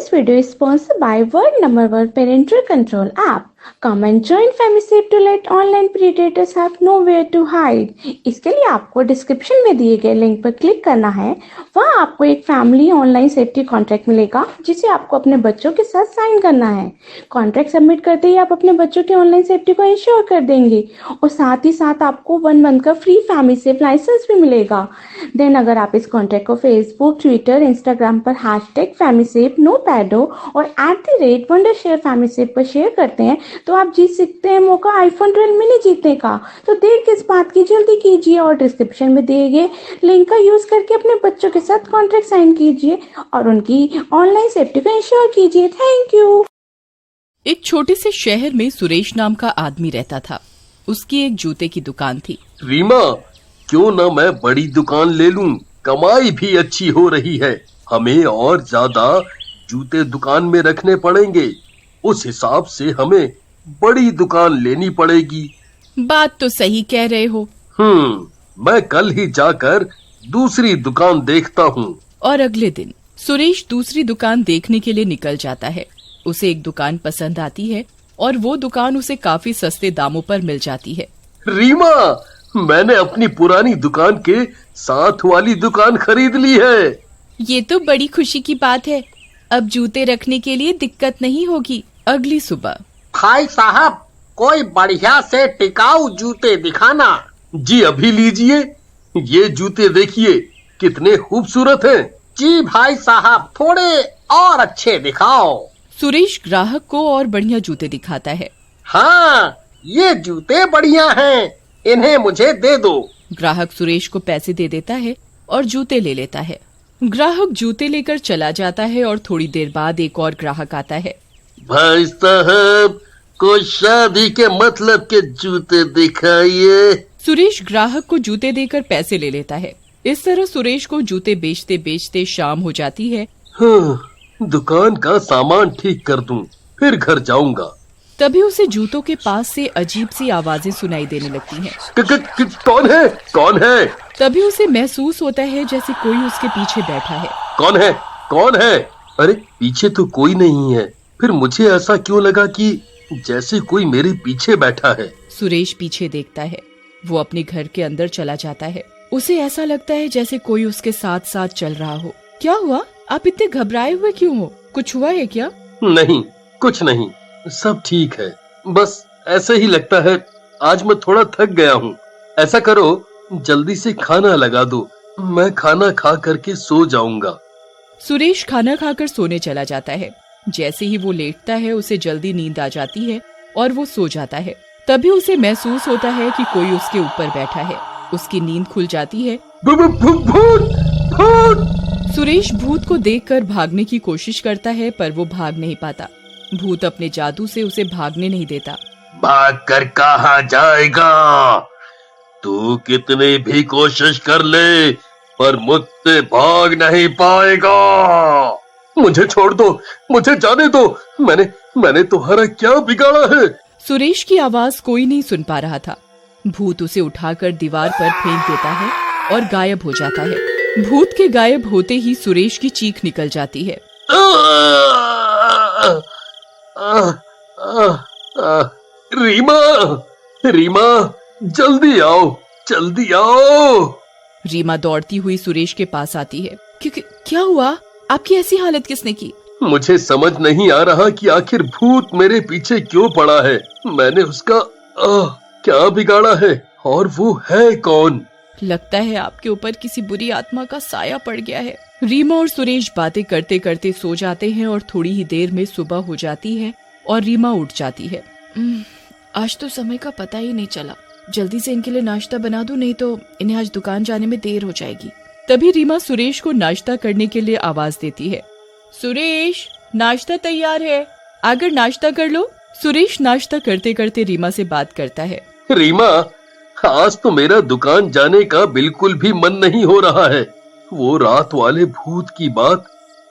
This video is sponsored by World Number One Parental Control app. Come and join FamiSafe to let online predators have nowhere to hide. इसके लिए आपको description में दिए गए link पर click करना है। वहाँ आपको एक फैमिली ऑनलाइन सेफ्टी कॉन्ट्रैक्ट मिलेगा जिसे आपको अपने बच्चों के साथ साइन करना है। कॉन्ट्रैक्ट सबमिट करते ही आप अपने बच्चों की ऑनलाइन सेफ्टी को इंश्योर कर देंगे और साथ ही साथ आपको 1 मंथ का फ्री FamiSafe लाइसेंस भी मिलेगा। देन अगर आप इस कॉन्ट्रैक्ट को फेसबुक, ट्विटर, इंस्टाग्राम पर #FamiSafe NoPado और @WonderShare FamiSafe पर शेयर करते हैं तो आप जीत सकते हैं मौका iPhone 12 मिनी जीतने का। तो देर किस बात की, जल्दी कीजिए और डिस्क्रिप्शन में दिए गए लिंक का यूज करके अपने बच्चों के साथ कॉन्ट्रैक्ट साइन कीजिए और उनकी ऑनलाइन सेफ्टी को इंश्योर कीजिए। Thank you. एक छोटे से शहर में सुरेश नाम का आदमी रहता था। उसकी एक जूते की दुकान थी। रीमा, क्यों ना मैं बड़ी दुकान ले लूं, कमाई भी अच्छी हो रही है। हमें और ज्यादा जूते दुकान में रखने पड़ेंगे, उस हिसाब से हमें बड़ी दुकान लेनी पड़ेगी। बात तो सही कह रहे हो। मैं कल ही जाकर दूसरी दुकान देखता हूँ। और अगले दिन सुरेश दूसरी दुकान देखने के लिए निकल जाता है। उसे एक दुकान पसंद आती है और वो दुकान उसे काफी सस्ते दामों पर मिल जाती है। रीमा, मैंने अपनी पुरानी दुकान के साथ वाली दुकान खरीद ली है। ये तो बड़ी खुशी की बात है। अब जूते रखने के लिए दिक्कत नहीं होगी। अगली सुबह, भाई साहब, कोई बढ़िया से टिकाऊ जूते दिखाना। जी अभी लीजिए, ये जूते देखिए कितने खूबसूरत हैं। जी भाई साहब, थोड़े और अच्छे दिखाओ। सुरेश ग्राहक को और बढ़िया जूते दिखाता है। हाँ, ये जूते बढ़िया हैं, इन्हें मुझे दे दो। ग्राहक सुरेश को पैसे दे देता है और जूते ले लेता है। ग्राहक जूते लेकर चला जाता है और थोड़ी देर बाद एक और ग्राहक आता है। भाई साहब, कोई शादी के मतलब के जूते दिखाइए। सुरेश ग्राहक को जूते देकर पैसे ले लेता है। इस तरह सुरेश को जूते बेचते बेचते शाम हो जाती है। दुकान का सामान ठीक कर दूं, फिर घर जाऊंगा। तभी उसे जूतों के पास से अजीब सी आवाजें सुनाई देने लगती हैं। कौन है? कौन है? तभी उसे महसूस होता है जैसे कोई उसके पीछे बैठा है। कौन है? कौन है? अरे पीछे तो कोई नहीं है, फिर मुझे ऐसा क्यों लगा कि जैसे कोई मेरे पीछे बैठा है। सुरेश पीछे देखता है। वो अपने घर के अंदर चला जाता है। उसे ऐसा लगता है जैसे कोई उसके साथ साथ चल रहा हो। क्या हुआ? आप इतने घबराए हुए क्यों हो? कुछ हुआ है क्या? नहीं, कुछ नहीं, सब ठीक है। बस ऐसे ही लगता है, आज मैं थोड़ा थक गया हूँ। ऐसा करो, जल्दी से खाना लगा दो, मैं खाना खा करके सो जाऊंगा। सुरेश खाना खाकर सोने चला जाता है। जैसे ही वो लेटता है उसे जल्दी नींद आ जाती है और वो सो जाता है। तभी उसे महसूस होता है कि कोई उसके ऊपर बैठा है। उसकी नींद खुल जाती है। भूत! सुरेश भूत को देखकर भागने की कोशिश करता है पर वो भाग नहीं पाता। भूत अपने जादू से उसे भागने नहीं देता। भाग कर कहाँ जाएगा? तू कितनी भी कोशिश कर ले पर मुझसे भाग नहीं पाएगा। मुझे छोड़ दो, मुझे जाने दो। मैंने तुम्हारा क्या बिगाड़ा है? सुरेश की आवाज कोई नहीं सुन पा रहा था। भूत उसे उठाकर दीवार पर फेंक देता है और गायब हो जाता है। भूत के गायब होते ही सुरेश की चीख निकल जाती है। रीमा, जल्दी आओ, जल्दी आओ। रीमा दौड़ती हुई सुरेश के पास आती है। क्या हुआ? आपकी ऐसी हालत किसने की? मुझे समझ नहीं आ रहा कि आखिर भूत मेरे पीछे क्यों पड़ा है। मैंने उसका क्या बिगाड़ा है और वो है कौन? लगता है आपके ऊपर किसी बुरी आत्मा का साया पड़ गया है। रीमा और सुरेश बातें करते करते सो जाते हैं और थोड़ी ही देर में सुबह हो जाती है और रीमा उठ जाती है। आज तो समय का पता ही नहीं चला। जल्दी से इनके लिए नाश्ता बना दूं, नहीं तो इन्हें आज दुकान जाने में देर हो जाएगी। तभी रीमा सुरेश को नाश्ता करने के लिए आवाज देती है। सुरेश, नाश्ता तैयार है, आकर नाश्ता कर लो। सुरेश नाश्ता करते करते रीमा से बात करता है। रीमा, आज तो मेरा दुकान जाने का बिल्कुल भी मन नहीं हो रहा है। वो रात वाले भूत की बात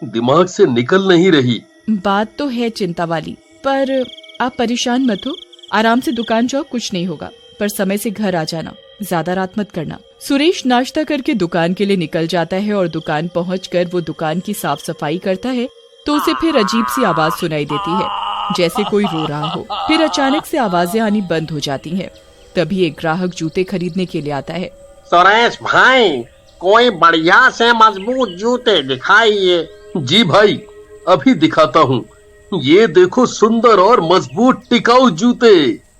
दिमाग से निकल नहीं रही। बात तो है चिंता वाली, पर आप परेशान मत हो। आराम से दुकान जाओ, कुछ नहीं होगा, पर समय से घर आ जाना, ज्यादा रात मत करना। सुरेश नाश्ता करके दुकान के लिए निकल जाता है और दुकान पहुंचकर वो दुकान की साफ सफाई करता है तो उसे फिर अजीब सी आवाज सुनाई देती है, जैसे कोई रो रहा हो। फिर अचानक से आवाजें आनी बंद हो जाती हैं। तभी एक ग्राहक जूते खरीदने के लिए आता है। सुरेश भाई, कोई बढ़िया से मजबूत जूते दिखाइए। जी भाई, अभी दिखाता हूँ। ये देखो, सुंदर और मजबूत टिकाऊ जूते।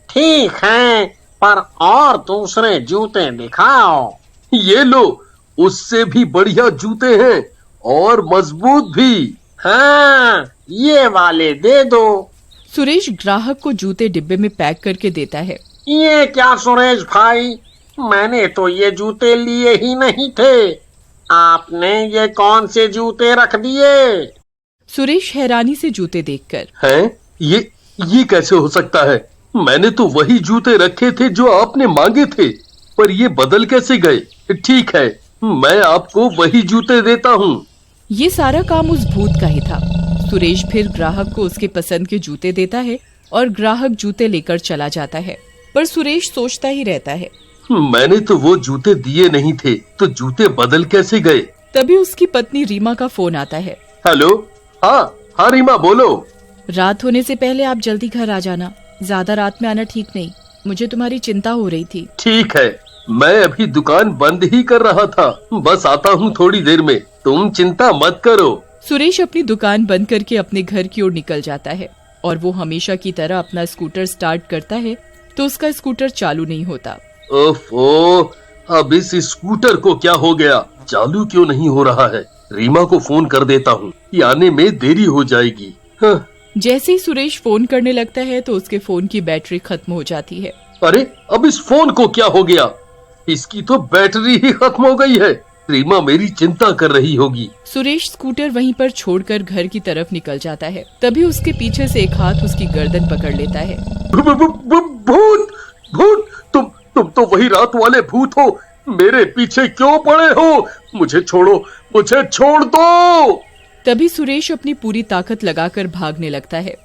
ठीक है, पर और दूसरे जूते दिखाओ। ये लो, उससे भी बढ़िया जूते हैं और मजबूत भी। हाँ, ये वाले दे दो। सुरेश ग्राहक को जूते डिब्बे में पैक करके देता है। ये क्या सुरेश भाई, मैंने तो ये जूते लिए ही नहीं थे। आपने ये कौन से जूते रख दिए? सुरेश हैरानी से जूते देखकर, हैं? ये कैसे हो सकता है? मैंने तो वही जूते रखे थे जो आपने मांगे थे, पर ये बदल कैसे गए? ठीक है, मैं आपको वही जूते देता हूँ। ये सारा काम उस भूत का ही था। सुरेश फिर ग्राहक को उसके पसंद के जूते देता है और ग्राहक जूते लेकर चला जाता है। पर सुरेश सोचता ही रहता है, मैंने तो वो जूते दिए नहीं थे, तो जूते बदल कैसे गए? तभी उसकी पत्नी रीमा का फोन आता है। हेलो। हाँ रीमा, बोलो। रात होने से पहले आप जल्दी घर आ जाना। ज्यादा रात में आना ठीक नहीं, मुझे तुम्हारी चिंता हो रही थी। ठीक है, मैं अभी दुकान बंद ही कर रहा था, बस आता हूँ थोड़ी देर में, तुम चिंता मत करो। सुरेश अपनी दुकान बंद करके अपने घर की ओर निकल जाता है और वो हमेशा की तरह अपना स्कूटर स्टार्ट करता है, तो उसका स्कूटर चालू नहीं होता। ओफो, अब इस स्कूटर को क्या हो गया? चालू क्यों नहीं हो रहा है? रीमा को फोन कर देता हूँ, आने में देरी हो जाएगी। हाँ। जैसे ही सुरेश फोन करने लगता है तो उसके फोन की बैटरी खत्म हो जाती है। अरे, अब इस फोन को क्या हो गया? इसकी तो बैटरी ही खत्म हो गई है। रीमा मेरी चिंता कर रही होगी। सुरेश स्कूटर वहीं पर छोड़कर घर की तरफ निकल जाता है। तभी उसके पीछे से एक हाथ उसकी गर्दन पकड़ लेता है। भूत! भूत! तुम तो वही रात वाले भूत हो। मेरे पीछे क्यों पड़े हो? मुझे छोड़ो, मुझे छोड़ दो। तभी सुरेश अपनी पूरी ताकत लगाकर भागने लगता है।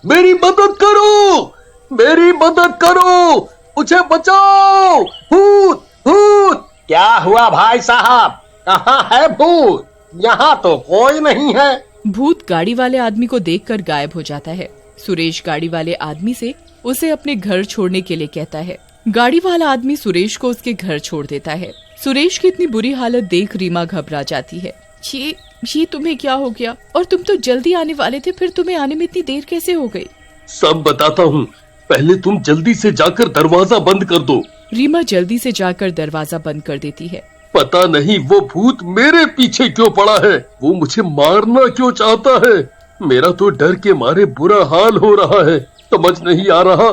मेरी मदद करो, मेरी मदद करो, मुझे बचाओ। भूत! भूत! क्या हुआ भाई साहब, कहाँ है भूत? यहाँ तो कोई नहीं है। भूत गाड़ी वाले आदमी को देखकर गायब हो जाता है। सुरेश गाड़ी वाले आदमी से उसे अपने घर छोड़ने के लिए कहता है। गाड़ी वाला आदमी सुरेश को उसके घर छोड़ देता है। सुरेश की इतनी बुरी हालत देख रीमा घबरा जाती है। ये तुम्हें क्या हो गया? और तुम तो जल्दी आने वाले थे, फिर तुम्हें आने में इतनी देर कैसे हो गई? सब बताता हूँ, पहले तुम जल्दी से जाकर दरवाजा बंद कर दो। रीमा जल्दी से जाकर दरवाजा बंद कर देती है। पता नहीं वो भूत मेरे पीछे क्यों पड़ा है, वो मुझे मारना क्यों चाहता है। मेरा तो डर के मारे बुरा हाल हो रहा है। समझ नहीं आ रहा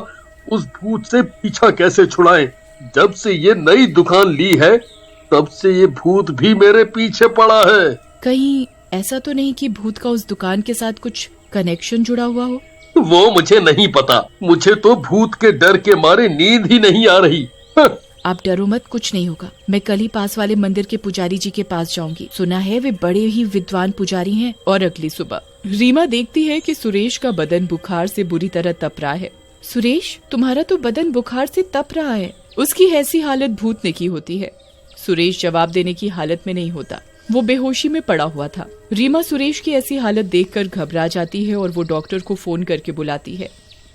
उस भूत से पीछा कैसे छुड़ाएं। जब से ये नई दुकान ली है, तब से ये भूत भी मेरे पीछे पड़ा है। कहीं ऐसा तो नहीं कि भूत का उस दुकान के साथ कुछ कनेक्शन जुड़ा हुआ हो? वो मुझे नहीं पता। मुझे तो भूत के डर के मारे नींद ही नहीं आ रही। आप डरो मत, कुछ नहीं होगा। मैं कल ही पास वाले मंदिर के पुजारी जी के पास जाऊंगी। सुना है वे बड़े ही विद्वान पुजारी हैं। और अगली सुबह रीमा देखती है कि सुरेश का बदन बुखार से बुरी तरह तप रहा है। सुरेश, तुम्हारा तो बदन बुखार से तप रहा है। उसकी ऐसी हालत भूत ने की होती है। सुरेश जवाब देने की हालत में नहीं होता, वो बेहोशी में पड़ा हुआ था। रीमा सुरेश की ऐसी हालत देखकर घबरा जाती है और वो डॉक्टर को फोन करके बुलाती है।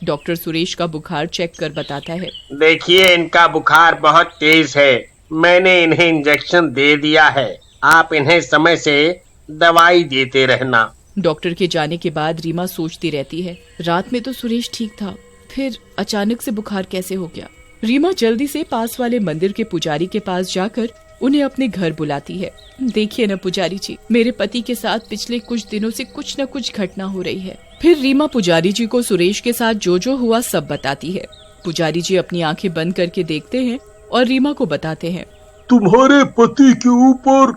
डॉक्टर सुरेश का बुखार चेक कर बताता है। देखिए, इनका बुखार बहुत तेज है। मैंने इन्हें इंजेक्शन दे दिया है। आप इन्हें समय से दवाई देते रहना। डॉक्टर के जाने के बाद रीमा सोचती रहती है, रात में तो सुरेश ठीक था, फिर अचानक से बुखार कैसे हो गया। रीमा जल्दी से पास वाले मंदिर के पुजारी के पास जाकर उन्हें अपने घर बुलाती है। देखिए न पुजारी जी, मेरे पति के साथ पिछले कुछ दिनों से कुछ न कुछ घटना हो रही है। फिर रीमा पुजारी जी को सुरेश के साथ जो जो हुआ सब बताती है। पुजारी जी अपनी आंखें बंद करके देखते हैं और रीमा को बताते हैं। तुम्हारे पति के ऊपर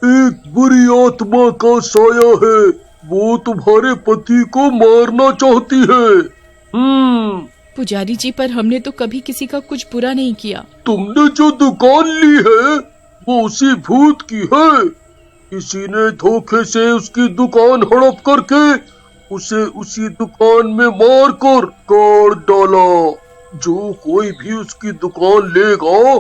एक बुरी आत्मा का साया है। वो तुम्हारे पति को मारना चाहती है। पुजारी जी, पर हमने तो कभी किसी का कुछ बुरा नहीं किया। तुमने जो दुकान ली है वो उसी भूत की है। किसी ने धोखे से उसकी दुकान हड़प करके उसे उसी दुकान में मार कर काट डाला। जो कोई भी उसकी दुकान लेगा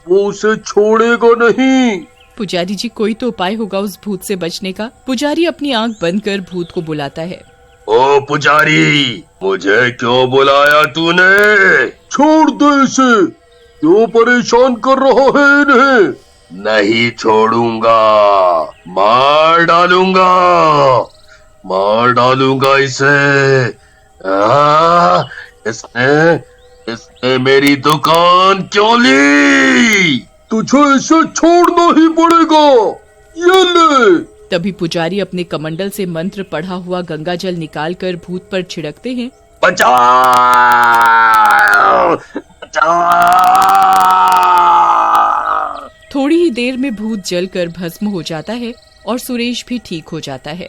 वो उसे छोड़ेगा नहीं। पुजारी जी, कोई तो उपाय होगा उस भूत से बचने का। पुजारी अपनी आंख बंद कर भूत को बुलाता है। ओ पुजारी, मुझे क्यों बुलाया तूने? छोड़ दे इसे, क्यों परेशान कर रहा है इन्हें? नहीं छोड़ूंगा, मार डालूंगा, मार डालूंगा इसे। इसने मेरी दुकान क्यों ली? तुझे इसे छोड़ना ही पड़ेगा, ये ले। तभी पुजारी अपने कमंडल से मंत्र पढ़ा हुआ गंगा जल निकालकर भूत पर छिड़कते हैं। बचाओ, बचाओ। थोड़ी ही देर में भूत जलकर भस्म हो जाता है और सुरेश भी ठीक हो जाता है।